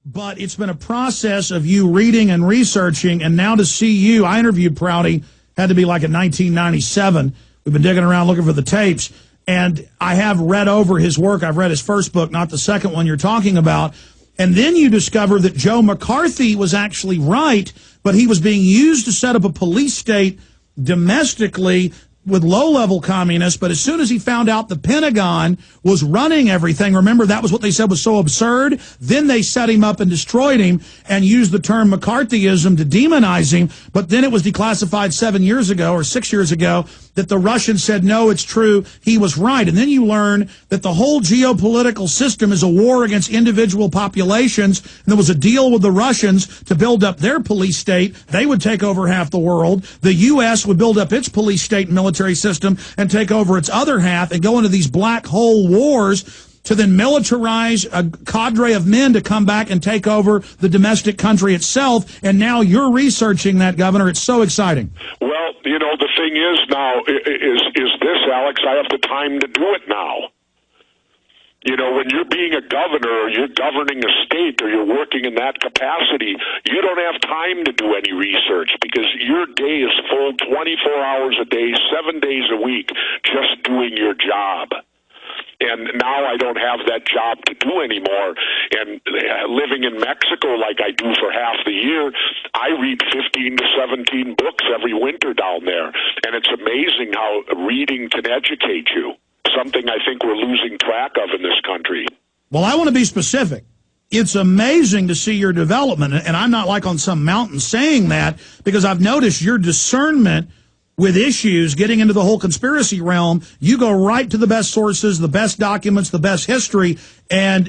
but it's been a process of you reading and researching, and now to see you. I interviewed Prouty, had to be like in 1997. We've been digging around looking for the tapes, and I have read over his work. I've read his first book, not the second one you're talking about. And then you discover that Joe McCarthy was actually right, but he was being used to set up a police state domestically with low-level communists, but as soon as he found out the Pentagon was running everything, remember that was what they said was so absurd, then they set him up and destroyed him and used the term McCarthyism to demonize him, but then it was declassified 7 years ago or 6 years ago that the Russians said, no, it's true, he was right. And then you learn that the whole geopolitical system is a war against individual populations, and there was a deal with the Russians to build up their police state. They would take over half the world. The U.S. would build up its police state and military system and take over its other half and go into these black hole wars to then militarize a cadre of men to come back and take over the domestic country itself. And now you're researching that, Governor. It's so exciting. Well, you know, the thing is now, is this, Alex, I have the time to do it now. You know, when you're being a governor or you're governing a state or you're working in that capacity, you don't have time to do any research because your day is full 24 hours a day, 7 days a week, just doing your job. And now I don't have that job to do anymore. And living in Mexico like I do for half the year, I read 15 to 17 books every winter down there. And it's amazing how reading can educate you, something I think we're losing track of in this country. Well, I want to be specific. It's amazing to see your development, and I'm not like on some mountain saying that because I've noticed your discernment with issues, getting into the whole conspiracy realm. You go right to the best sources, the best documents, the best history, and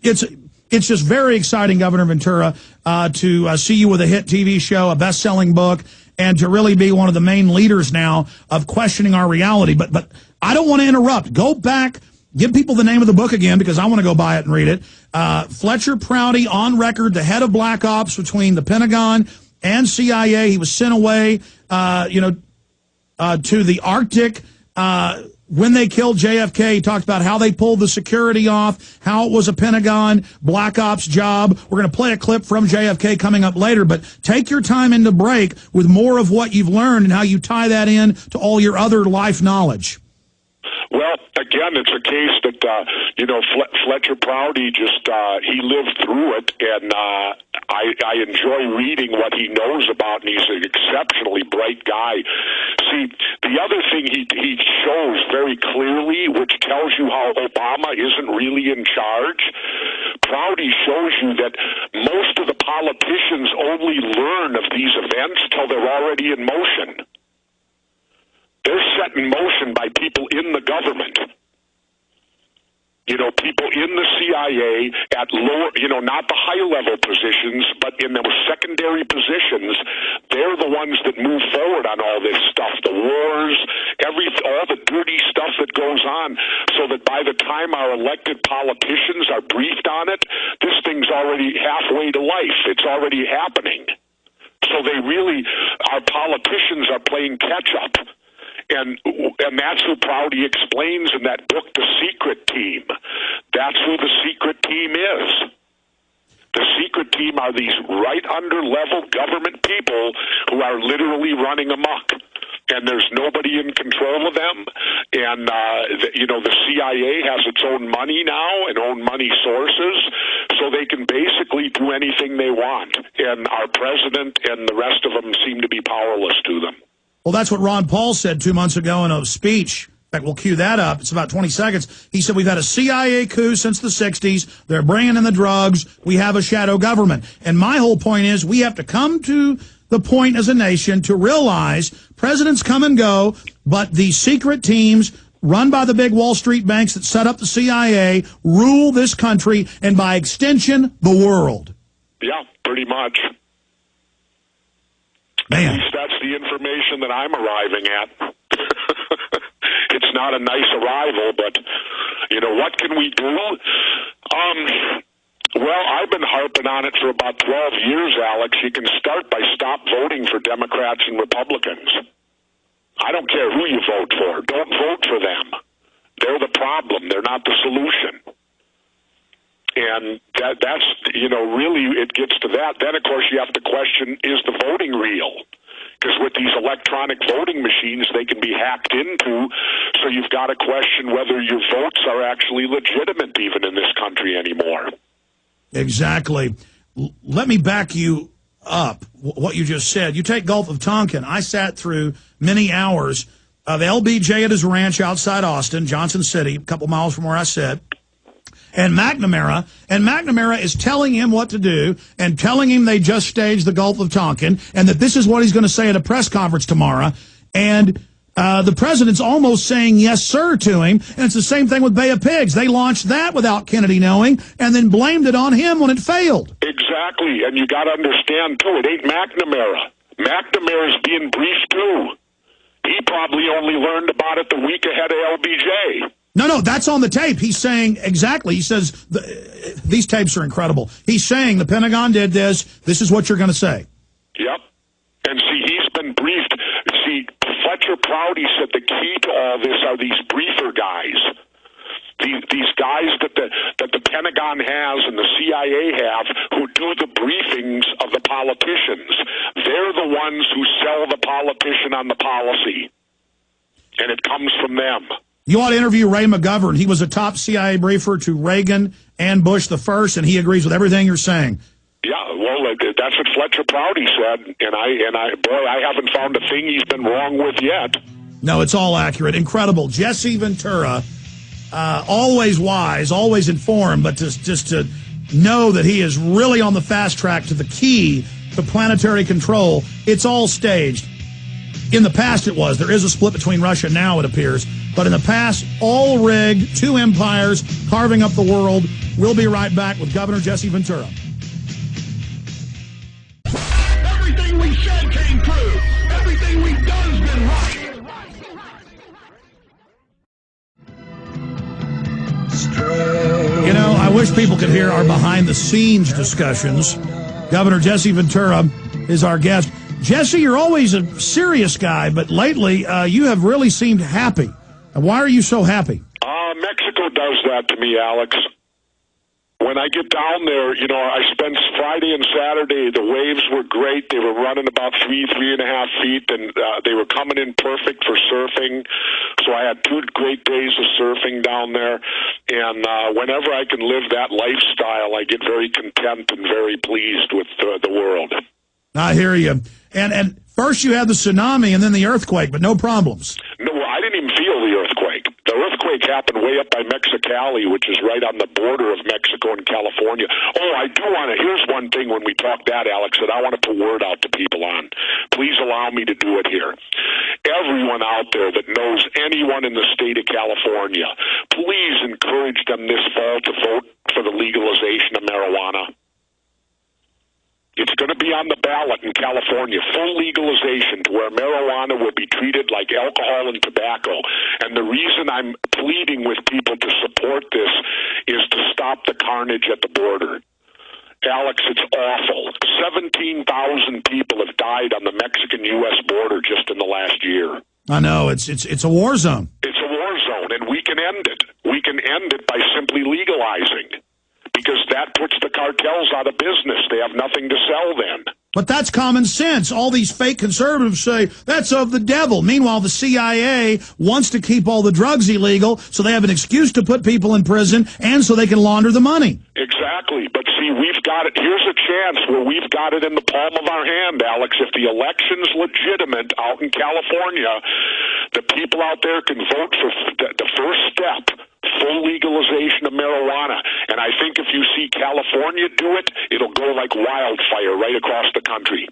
it's just very exciting, Governor Ventura, to see you with a hit TV show, a best-selling book, and to really be one of the main leaders now of questioning our reality. But I don't want to interrupt. Go back, give people the name of the book again because I want to go buy it and read it. Fletcher Prouty, on record, the head of Black Ops between the Pentagon and CIA. He was sent away, to the Arctic when they killed JFK. He talked about how they pulled the security off, how it was a Pentagon Black Ops job. We're going to play a clip from JFK coming up later, but take your time into break with more of what you've learned and how you tie that in to all your other life knowledge. Well, again, it's a case that, Fletcher Prouty just, he lived through it, and I enjoy reading what he knows about, and he's an exceptionally bright guy. See, the other thing he shows very clearly, which tells you how Obama isn't really in charge, Prouty shows you that most of the politicians only learn of these events till they're already in motion. They're set in motion by people in the government. You know, people in the CIA at lower, not the high-level positions, but in the secondary positions, they're the ones that move forward on all this stuff, the wars, all the dirty stuff that goes on, so that by the time our elected politicians are briefed on it, this thing's already halfway to life. It's already happening. So our politicians are playing catch-up. And that's who Prouty explains in that book, The Secret Team. That's who the secret team is. The secret team are these right under-level government people who are literally running amok. And there's nobody in control of them. And, the CIA has its own money now and own money sources, so they can basically do anything they want. And our president and the rest of them seem to be powerless to them. Well, that's what Ron Paul said 2 months ago in a speech. In fact, we'll cue that up. It's about 20 seconds. He said, we've had a CIA coup since the 60s. They're bringing in the drugs. We have a shadow government. And my whole point is we have to come to the point as a nation to realize presidents come and go, but the secret teams run by the big Wall Street banks that set up the CIA rule this country and, by extension, the world. Yeah, pretty much. Man. At least that's the information that I'm arriving at. It's not a nice arrival, but, what can we do? Well, I've been harping on it for about 12 years, Alex. You can start by stop voting for Democrats and Republicans. I don't care who you vote for. Don't vote for them. They're the problem. They're not the solution. And that's, really it gets to that. Then, of course, you have to question, is the voting real? Because with these electronic voting machines, they can be hacked into, so you've got to question whether your votes are actually legitimate even in this country anymore. Exactly. Let me back you up, what you just said. You take Gulf of Tonkin. I sat through many hours of LBJ at his ranch outside Austin, Johnson City, a couple miles from where I sit, and McNamara is telling him what to do and telling him they just staged the Gulf of Tonkin and that this is what he's going to say at a press conference tomorrow. And the president's almost saying yes, sir, to him. And it's the same thing with Bay of Pigs. They launched that without Kennedy knowing and then blamed it on him when it failed. Exactly. And you got to understand, too, it ain't McNamara. McNamara's being briefed, too. He probably only learned about it the week ahead of LBJ. No, that's on the tape. He's saying exactly. He says, these tapes are incredible. He's saying the Pentagon did this. This is what you're going to say. Yep. And see, he's been briefed. See, Fletcher Prouty said the key to all this are these briefer guys. These guys that the Pentagon has and the CIA have who do the briefings of the politicians. They're the ones who sell the politician on the policy. And it comes from them. You ought to interview Ray McGovern. He was a top CIA briefer to Reagan and Bush the first, and he agrees with everything you're saying. Yeah, well, that's what Fletcher Prouty said, and I haven't found a thing he's been wrong with yet. No, it's all accurate. Incredible. Jesse Ventura, always wise, always informed, but just to know that he is really on the fast track to the key to planetary control, it's all staged. In the past it was. There is a split between Russia now, it appears. But in the past, all rigged, two empires carving up the world. We'll be right back with Governor Jesse Ventura. Everything we said came true. Everything we've done's been right. You know, I wish people could hear our behind-the-scenes discussions. Governor Jesse Ventura is our guest. Jesse, you're always a serious guy, but lately you have really seemed happy. Why are you so happy? Mexico does that to me, Alex. When I get down there, I spent Friday and Saturday. The waves were great. They were running about 3.5 feet, and they were coming in perfect for surfing. So I had 2 great days of surfing down there. And whenever I can live that lifestyle, I get very content and very pleased with the world. I hear you. And first you had the tsunami and then the earthquake, but no problems. No, I didn't even feel the earthquake. The earthquake happened way up by Mexicali, which is right on the border of Mexico and California. Oh, I do want to, here's one thing when we talk that, Alex, that I want to put word out to people on. Please allow me to do it here. Everyone out there that knows anyone in the state of California, please encourage them this fall to vote for the legalization of marijuana. It's going to be on the ballot in California, full legalization to where marijuana will be treated like alcohol and tobacco. And the reason I'm pleading with people to support this is to stop the carnage at the border. Alex, it's awful. 17,000 people have died on the Mexican-U.S. border just in the last year. I know. It's a war zone. It's a war zone, and we can end it. We can end it by simply legalizing. Because that puts the cartels out of business. They have nothing to sell then. But that's common sense. All these fake conservatives say, that's of the devil. Meanwhile, the CIA wants to keep all the drugs illegal, so they have an excuse to put people in prison, and so they can launder the money. Exactly. But see, we've got it. Here's a chance where we've got it in the palm of our hand, Alex. If the election's legitimate out in California, the people out there can vote for the first step, full legalization of marijuana. And I think if you see California do it, it'll go like wildfire right across the country.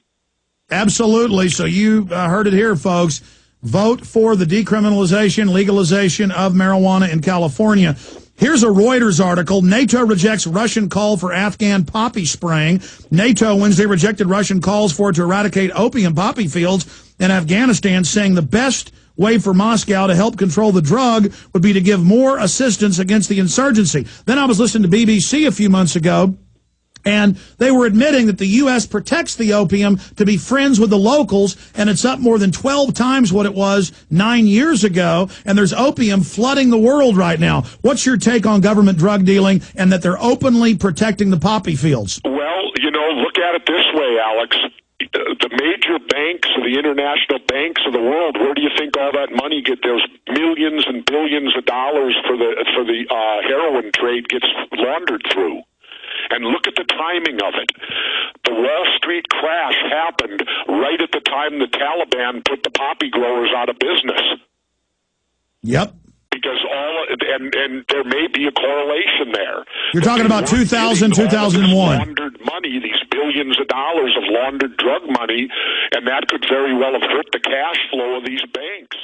Absolutely. So you heard it here, folks. Vote for the decriminalization, legalization of marijuana in California. Here's a Reuters article. NATO rejects Russian call for Afghan poppy spraying. NATO Wednesday rejected Russian calls for it to eradicate opium poppy fields in Afghanistan, saying the best way for Moscow to help control the drug would be to give more assistance against the insurgency. Then I was listening to BBC a few months ago, And they were admitting that the U.S. protects the opium to be friends with the locals, and it's up more than 12 times what it was 9 years ago, and there's opium flooding the world right now. What's your take on government drug dealing and that they're openly protecting the poppy fields? Well, look at it this way, Alex. The major banks, the international banks of the world, where do you think all that money there's millions and billions of dollars for the heroin trade gets laundered through? And look at the timing of it. The Wall Street crash happened right at the time the Taliban put the poppy growers out of business. Yep. Because and there may be a correlation there. You're talking about 2000, 2001. Laundered money, these billions of dollars of laundered drug money, and that could very well have hurt the cash flow of these banks.